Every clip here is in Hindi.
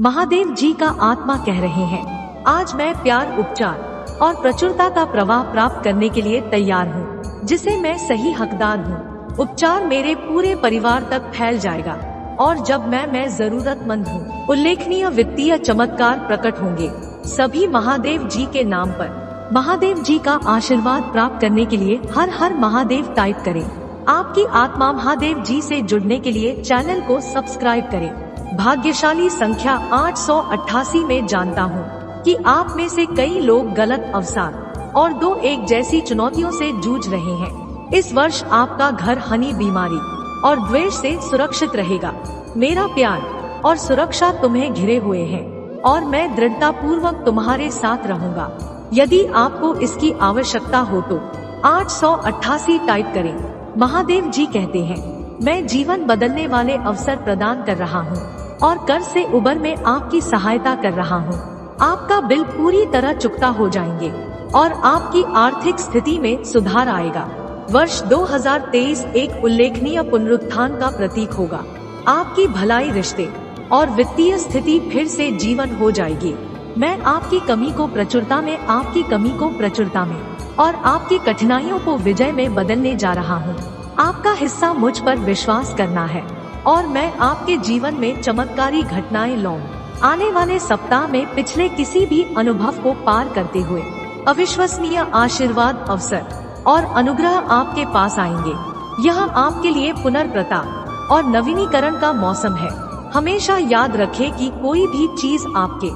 महादेव जी का आत्मा कह रहे हैं, आज मैं प्यार, उपचार और प्रचुरता का प्रवाह प्राप्त करने के लिए तैयार हूँ, जिसे मैं सही हकदार हूँ। उपचार मेरे पूरे परिवार तक फैल जाएगा और जब मैं जरूरतमंद हूँ, उल्लेखनीय वित्तीय चमत्कार प्रकट होंगे। सभी महादेव जी के नाम पर महादेव जी का आशीर्वाद प्राप्त करने के लिए हर हर महादेव टाइप करें। आपकी आत्मा महादेव जी से जुड़ने के लिए चैनल को सब्सक्राइब करें। भाग्यशाली संख्या 888 में जानता हूँ कि आप में से कई लोग गलत अवसर और 2 एक जैसी चुनौतियों से जूझ रहे हैं। इस वर्ष आपका घर हनी बीमारी और द्वेष से सुरक्षित रहेगा। मेरा प्यार और सुरक्षा तुम्हें घिरे हुए हैं और मैं दृढ़ता पूर्वक तुम्हारे साथ रहूंगा। यदि आपको इसकी आवश्यकता हो तो 888 टाइप करें। महादेव जी कहते हैं, मैं जीवन बदलने वाले अवसर प्रदान कर रहा हूँ और कर्ज से उबर में आपकी सहायता कर रहा हूँ। आपका बिल पूरी तरह चुकता हो जाएंगे और आपकी आर्थिक स्थिति में सुधार आएगा। वर्ष 2023 एक उल्लेखनीय पुनरुत्थान का प्रतीक होगा। आपकी भलाई, रिश्ते और वित्तीय स्थिति फिर से जीवन हो जाएगी। मैं आपकी कमी को प्रचुरता में, आपकी कमी को प्रचुरता में और आपकी कठिनाइयों को विजय में बदलने जा रहा हूँ। आपका हिस्सा मुझ पर विश्वास करना है और मैं आपके जीवन में चमत्कारी घटनाएं लाऊं। आने वाले सप्ताह में पिछले किसी भी अनुभव को पार करते हुए अविश्वसनीय आशीर्वाद, अवसर और अनुग्रह आपके पास आएंगे। यह आपके लिए पुनर्प्रताप और नवीनीकरण का मौसम है। हमेशा याद रखें कि कोई भी चीज आपके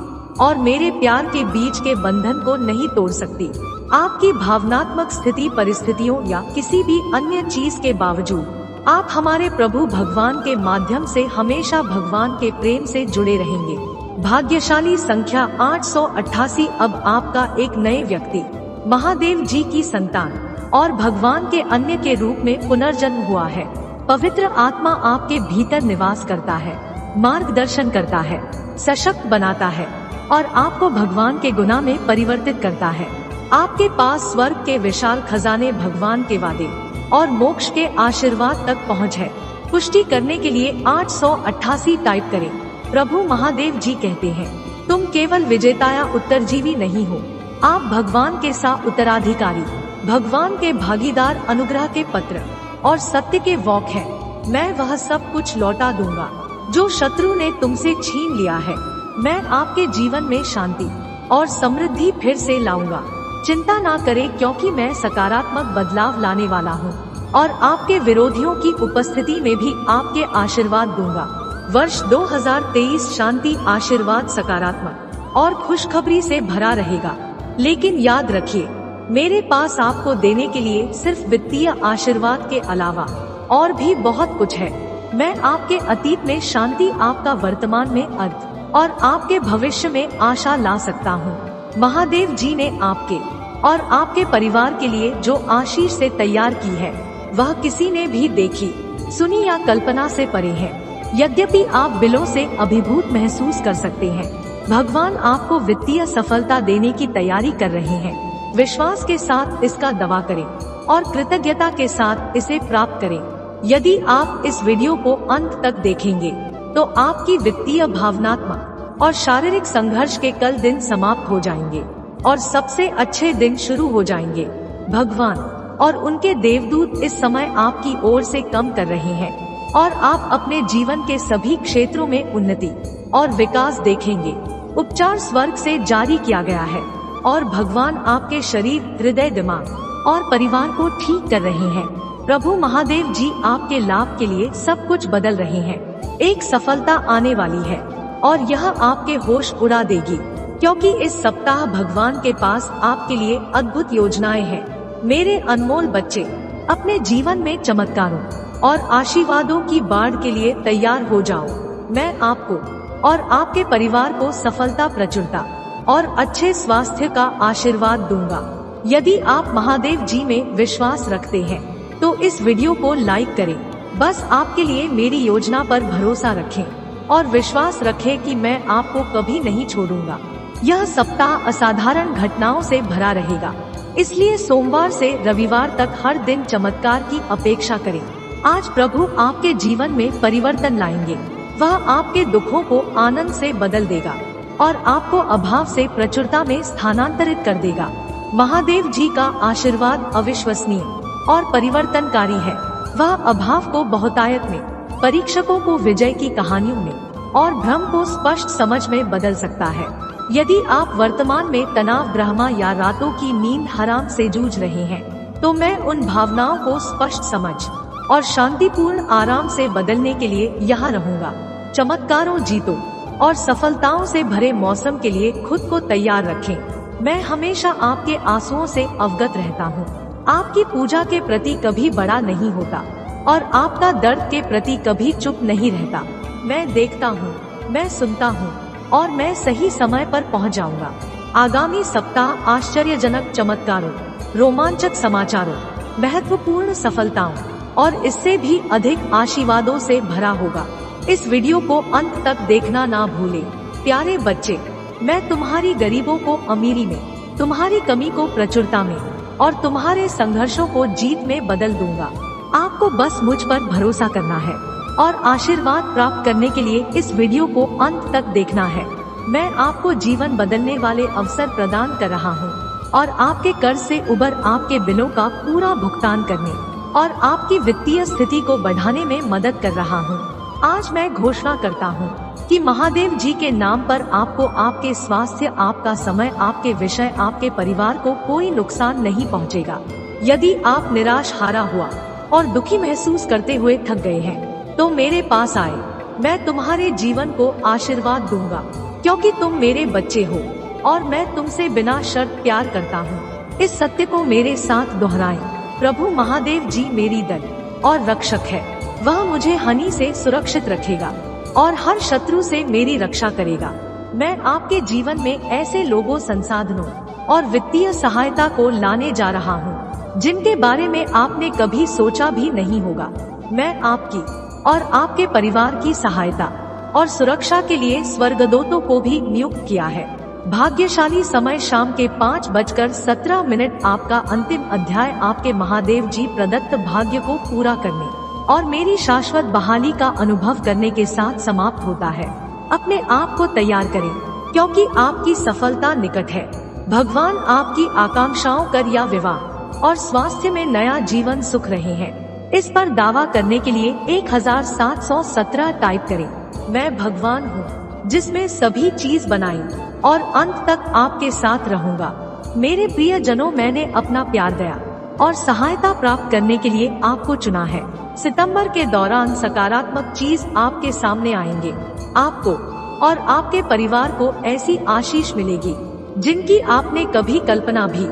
और मेरे प्यार के बीच के बंधन को नहीं तोड़ सकती। आपकी भावनात्मक स्थिति, परिस्थितियों या किसी भी अन्य चीज के बावजूद आप हमारे प्रभु भगवान के माध्यम से हमेशा भगवान के प्रेम से जुड़े रहेंगे। भाग्यशाली संख्या 888 अब आपका एक नए व्यक्ति, महादेव जी की संतान और भगवान के अन्य के रूप में पुनर्जन्म हुआ है। पवित्र आत्मा आपके भीतर निवास करता है, मार्गदर्शन करता है, सशक्त बनाता है और आपको भगवान के गुना में परिवर्तित करता है। आपके पास स्वर्ग के विशाल खजाने, भगवान के वादे और मोक्ष के आशीर्वाद तक पहुँच है। पुष्टि करने के लिए 888 टाइप करें। प्रभु महादेव जी कहते हैं, तुम केवल विजेता या उत्तरजीवी नहीं हो, आप भगवान के साथ उत्तराधिकारी, भगवान के भागीदार, अनुग्रह के पत्र और सत्य के वॉक है। मैं वह सब कुछ लौटा दूंगा जो शत्रु ने तुमसे छीन लिया है। मैं आपके जीवन में शांति और समृद्धि फिर से लाऊंगा। चिंता ना करें, क्योंकि मैं सकारात्मक बदलाव लाने वाला हूँ और आपके विरोधियों की उपस्थिति में भी आपके आशीर्वाद दूंगा। वर्ष 2023 शांति, आशीर्वाद, सकारात्मक और खुशखबरी से भरा रहेगा। लेकिन याद रखिए, मेरे पास आपको देने के लिए सिर्फ वित्तीय आशीर्वाद के अलावा और भी बहुत कुछ है। मैं आपके अतीत में शांति, आपका वर्तमान में अर्थ और आपके भविष्य में आशा ला सकता हूँ। महादेव जी ने आपके और आपके परिवार के लिए जो आशीष से तैयार की है, वह किसी ने भी देखी, सुनी या कल्पना से परे है। यद्यपि आप बिलों से अभिभूत महसूस कर सकते हैं, भगवान आपको वित्तीय सफलता देने की तैयारी कर रहे हैं। विश्वास के साथ इसका दावा करें और कृतज्ञता के साथ इसे प्राप्त करें। यदि आप इस वीडियो को अंत तक देखेंगे तो आपकी वित्तीय, भावनात्मक और शारीरिक संघर्ष के कल दिन समाप्त हो जाएंगे और सबसे अच्छे दिन शुरू हो जाएंगे। भगवान और उनके देवदूत इस समय आपकी ओर से काम कर रहे हैं और आप अपने जीवन के सभी क्षेत्रों में उन्नति और विकास देखेंगे। उपचार स्वर्ग से जारी किया गया है और भगवान आपके शरीर, हृदय, दिमाग और परिवार को ठीक कर रहे हैं। प्रभु महादेव जी आपके लाभ के लिए सब कुछ बदल रहे हैं। एक सफलता आने वाली है और यह आपके होश उड़ा देगी, क्योंकि इस सप्ताह भगवान के पास आपके लिए अद्भुत योजनाएं हैं। मेरे अनमोल बच्चे, अपने जीवन में चमत्कारों और आशीर्वादों की बाढ़ के लिए तैयार हो जाओ। मैं आपको और आपके परिवार को सफलता, प्रचुरता और अच्छे स्वास्थ्य का आशीर्वाद दूंगा। यदि आप महादेव जी में विश्वास रखते हैं तो इस वीडियो को लाइक करें। बस आपके लिए मेरी योजना पर भरोसा रखें और विश्वास रखें कि मैं आपको कभी नहीं छोड़ूंगा। यह सप्ताह असाधारण घटनाओं से भरा रहेगा, इसलिए सोमवार से रविवार तक हर दिन चमत्कार की अपेक्षा करें। आज प्रभु आपके जीवन में परिवर्तन लाएंगे वह आपके दुखों को आनंद से बदल देगा और आपको अभाव से प्रचुरता में स्थानांतरित कर देगा। महादेव जी का आशीर्वाद अविश्वसनीय और परिवर्तनकारी है। वह अभाव को बहुतायत में, परीक्षकों को विजय की कहानियों में और भ्रम को स्पष्ट समझ में बदल सकता है। यदि आप वर्तमान में तनाव, भ्रम या रातों की नींद हराम से जूझ रहे हैं, तो मैं उन भावनाओं को स्पष्ट समझ और शांतिपूर्ण आराम से बदलने के लिए यहाँ रहूंगा। चमत्कारों, जीतों और सफलताओं से भरे मौसम के लिए खुद को तैयार रखें। मैं हमेशा आपके आंसुओं से अवगत रहता हूँ। आपकी पूजा के प्रति कभी बड़ा नहीं होता और आपका दर्द के प्रति कभी चुप नहीं रहता। मैं देखता हूँ, मैं सुनता हूँ और मैं सही समय पर पहुँच जाऊंगा। आगामी सप्ताह आश्चर्यजनक चमत्कारों, रोमांचक समाचारों, महत्वपूर्ण सफलताओं और इससे भी अधिक आशीर्वादों से भरा होगा। इस वीडियो को अंत तक देखना ना भूलें। प्यारे बच्चे, मैं तुम्हारी गरीबों को अमीरी में, तुम्हारी कमी को प्रचुरता में और तुम्हारे संघर्षों को जीत में बदल दूंगा। आपको बस मुझ पर भरोसा करना है और आशीर्वाद प्राप्त करने के लिए इस वीडियो को अंत तक देखना है। मैं आपको जीवन बदलने वाले अवसर प्रदान कर रहा हूँ और आपके कर्ज से उबर आपके बिलों का पूरा भुगतान करने और आपकी वित्तीय स्थिति को बढ़ाने में मदद कर रहा हूँ। आज मैं घोषणा करता हूँ कि महादेव जी के नाम पर आपको, आपके स्वास्थ्य, आपका समय, आपके विषय, आपके परिवार को कोई नुकसान नहीं पहुँचेगा। यदि आप निराश, हारा हुआ और दुखी महसूस करते हुए थक गए हैं, तो मेरे पास आए। मैं तुम्हारे जीवन को आशीर्वाद दूंगा, क्योंकि तुम मेरे बच्चे हो और मैं तुमसे बिना शर्त प्यार करता हूँ। इस सत्य को मेरे साथ दोहराएं। प्रभु महादेव जी मेरी दल और रक्षक है। वह मुझे हानि से सुरक्षित रखेगा और हर शत्रु से मेरी रक्षा करेगा। मैं आपके जीवन में ऐसे लोगों, संसाधनों और वित्तीय सहायता को लाने जा रहा हूँ जिनके बारे में आपने कभी सोचा भी नहीं होगा। मैं आपकी और आपके परिवार की सहायता और सुरक्षा के लिए स्वर्गदूतों को भी नियुक्त किया है। भाग्यशाली समय शाम के 5:17 आपका अंतिम अध्याय आपके महादेव जी प्रदत्त भाग्य को पूरा करने और मेरी शाश्वत बहाली का अनुभव करने के साथ समाप्त होता है। अपने आप को तैयार करें, क्योंकि आपकी सफलता निकट है। भगवान आपकी आकांक्षाओं, कर या विवाह और स्वास्थ्य में नया जीवन सुख रहे हैं। इस पर दावा करने के लिए 1717 टाइप करें। मैं भगवान हूँ जिसमें सभी चीज बनाई और अंत तक आपके साथ रहूंगा। मेरे प्रिय जनों, मैंने अपना प्यार, दया और सहायता प्राप्त करने के लिए आपको चुना है। सितंबर के दौरान सकारात्मक चीज आपके सामने आएंगे। आपको और आपके परिवार को ऐसी आशीष मिलेगी जिनकी आपने कभी कल्पना भी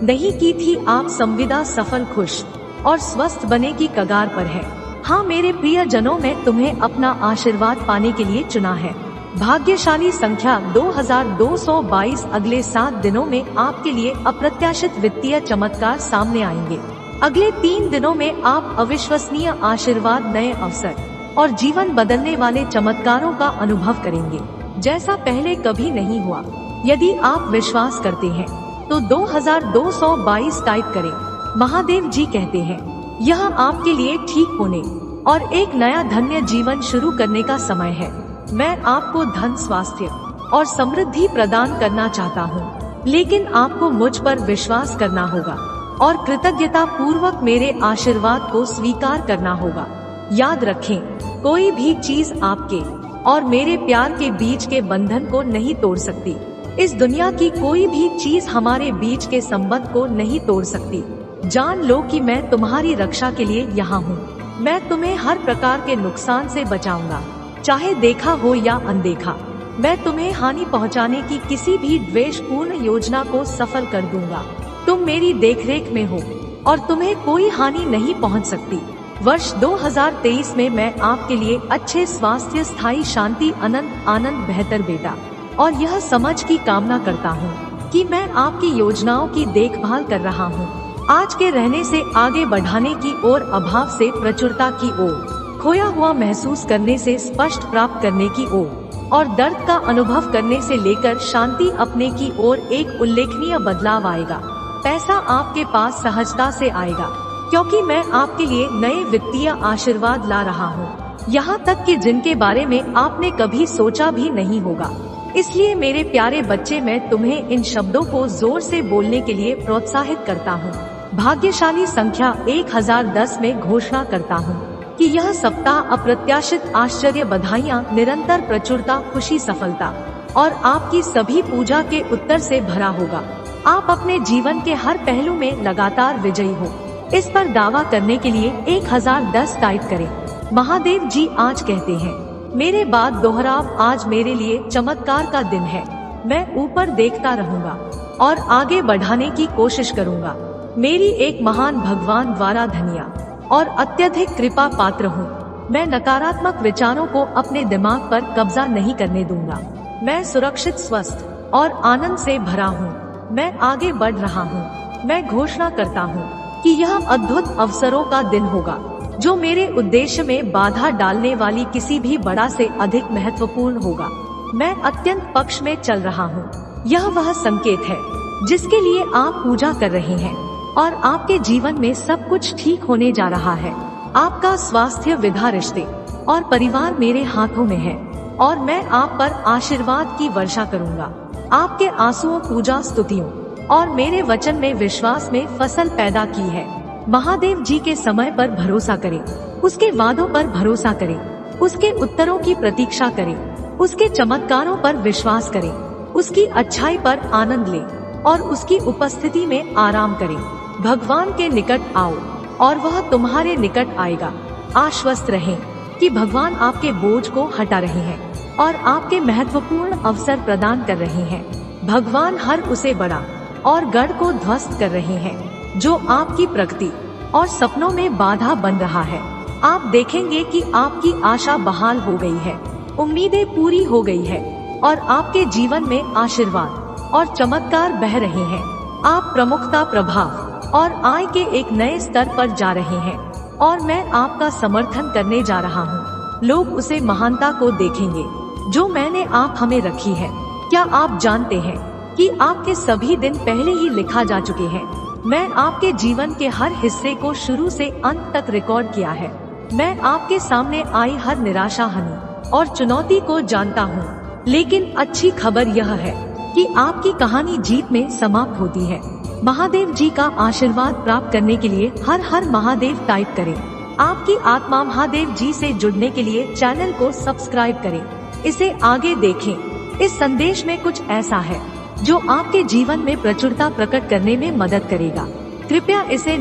नहीं की थी। आप संविदा, सफल, खुश और स्वस्थ बने की कगार पर है। हाँ मेरे प्रिय जनों, मैं तुम्हें अपना आशीर्वाद पाने के लिए चुना है। भाग्यशाली संख्या 2222। अगले 7 दिनों में आपके लिए अप्रत्याशित वित्तीय चमत्कार सामने आएंगे। अगले 3 दिनों में आप अविश्वसनीय आशीर्वाद, नए अवसर और जीवन बदलने वाले चमत्कारों का अनुभव करेंगे, जैसा पहले कभी नहीं हुआ। यदि आप विश्वास करते हैं तो 2222 टाइप करें। महादेव जी कहते हैं, यह आपके लिए ठीक होने और एक नया धन्य जीवन शुरू करने का समय है। मैं आपको धन, स्वास्थ्य और समृद्धि प्रदान करना चाहता हूँ, लेकिन आपको मुझ पर विश्वास करना होगा और कृतज्ञता पूर्वक मेरे आशीर्वाद को स्वीकार करना होगा। याद रखें, कोई भी चीज आपके और मेरे प्यार के बीच के बंधन को नहीं तोड़ सकती। इस दुनिया की कोई भी चीज हमारे बीच के संबंध को नहीं तोड़ सकती। जान लो कि मैं तुम्हारी रक्षा के लिए यहाँ हूँ। मैं तुम्हें हर प्रकार के नुकसान से बचाऊंगा, चाहे देखा हो या अनदेखा। मैं तुम्हें हानि पहुँचाने की किसी भी द्वेषपूर्ण योजना को सफल कर दूंगा। तुम मेरी देखरेख में हो और तुम्हें कोई हानि नहीं पहुँच सकती। वर्ष 2023 में मैं आपके लिए अच्छे स्वास्थ्य, स्थायी शांति, अनंत आनंद, बेहतर बेटा और यह समझ की कामना करता हूँ कि मैं आपकी योजनाओं की देखभाल कर रहा हूँ। आज के रहने से आगे बढ़ाने की ओर, अभाव से प्रचुरता की ओर, खोया हुआ महसूस करने से स्पष्ट प्राप्त करने की ओर और दर्द का अनुभव करने से लेकर शांति अपने की ओर एक उल्लेखनीय बदलाव आएगा। पैसा आपके पास सहजता से आएगा, क्योंकि मैं आपके लिए नए वित्तीय आशीर्वाद ला रहा हूँ। यहाँ तक कि जिनके बारे में आपने कभी सोचा भी नहीं होगा। इसलिए मेरे प्यारे बच्चे, मैं तुम्हें इन शब्दों को जोर से बोलने के लिए प्रोत्साहित करता हूँ। भाग्यशाली संख्या 1010 में घोषणा करता हूँ कि यह सप्ताह अप्रत्याशित आश्चर्य, बधाइयाँ, निरंतर प्रचुरता, खुशी, सफलता और आपकी सभी पूजा के उत्तर से भरा होगा। आप अपने जीवन के हर पहलू में लगातार विजयी हो। इस पर दावा करने के लिए 1010 टाइप करें। महादेव जी आज कहते हैं, मेरे बाद दोहराव, आज मेरे लिए चमत्कार का दिन है। मैं ऊपर देखता रहूंगा और आगे बढ़ाने की कोशिश करूंगा। मेरी एक महान भगवान द्वारा धन्या और अत्यधिक कृपा पात्र हूँ। मैं नकारात्मक विचारों को अपने दिमाग पर कब्जा नहीं करने दूंगा। मैं सुरक्षित, स्वस्थ और आनंद से भरा हूँ। मैं आगे बढ़ रहा हूँ। मैं घोषणा करता हूँ कि यह अद्भुत अवसरों का दिन होगा जो मेरे उद्देश्य में बाधा डालने वाली किसी भी बड़ा से अधिक महत्वपूर्ण होगा। मैं अत्यंत पक्ष में चल रहा हूँ। यह वह संकेत है जिसके लिए आप पूजा कर रहे हैं और आपके जीवन में सब कुछ ठीक होने जा रहा है। आपका स्वास्थ्य, विधा, रिश्ते और परिवार मेरे हाथों में है और मैं आप पर आशीर्वाद की वर्षा करूंगा। आपके आंसुओं, पूजा, स्तुतियों और मेरे वचन में विश्वास में फसल पैदा की है। महादेव जी के समय पर भरोसा करें, उसके वादों पर भरोसा करें, उसके उत्तरों की प्रतीक्षा करें, उसके चमत्कारों पर विश्वास करें, उसकी अच्छाई पर आनंद लें और उसकी उपस्थिति में आराम करें। भगवान के निकट आओ और वह तुम्हारे निकट आएगा। आश्वस्त रहें कि भगवान आपके बोझ को हटा रहे हैं और आपके महत्वपूर्ण अवसर प्रदान कर रहे हैं। भगवान हर उसे बड़ा और गढ़ को ध्वस्त कर रहे हैं जो आपकी प्रगति और सपनों में बाधा बन रहा है। आप देखेंगे कि आपकी आशा बहाल हो गई है, उम्मीदें पूरी हो गई है और आपके जीवन में आशीर्वाद और चमत्कार बह रहे हैं। आप प्रमुखता, प्रभाव और आय के एक नए स्तर पर जा रहे हैं और मैं आपका समर्थन करने जा रहा हूँ। लोग उसे महानता को देखेंगे जो मैंने आप हमें रखी है। क्या आप जानते हैं कि आपके सभी दिन पहले ही लिखा जा चुके हैं? मैं आपके जीवन के हर हिस्से को शुरू से अंत तक रिकॉर्ड किया है। मैं आपके सामने आई हर निराशा, हानि और चुनौती को जानता हूँ। लेकिन अच्छी खबर यह है कि आपकी कहानी जीत में समाप्त होती है। महादेव जी का आशीर्वाद प्राप्त करने के लिए हर हर महादेव टाइप करें। आपकी आत्मा महादेव जी से जुड़ने के लिए चैनल को सब्सक्राइब करें। इसे आगे देखें। इस संदेश में कुछ ऐसा है जो आपके जीवन में प्रचुरता प्रकट करने में मदद करेगा। कृपया इसे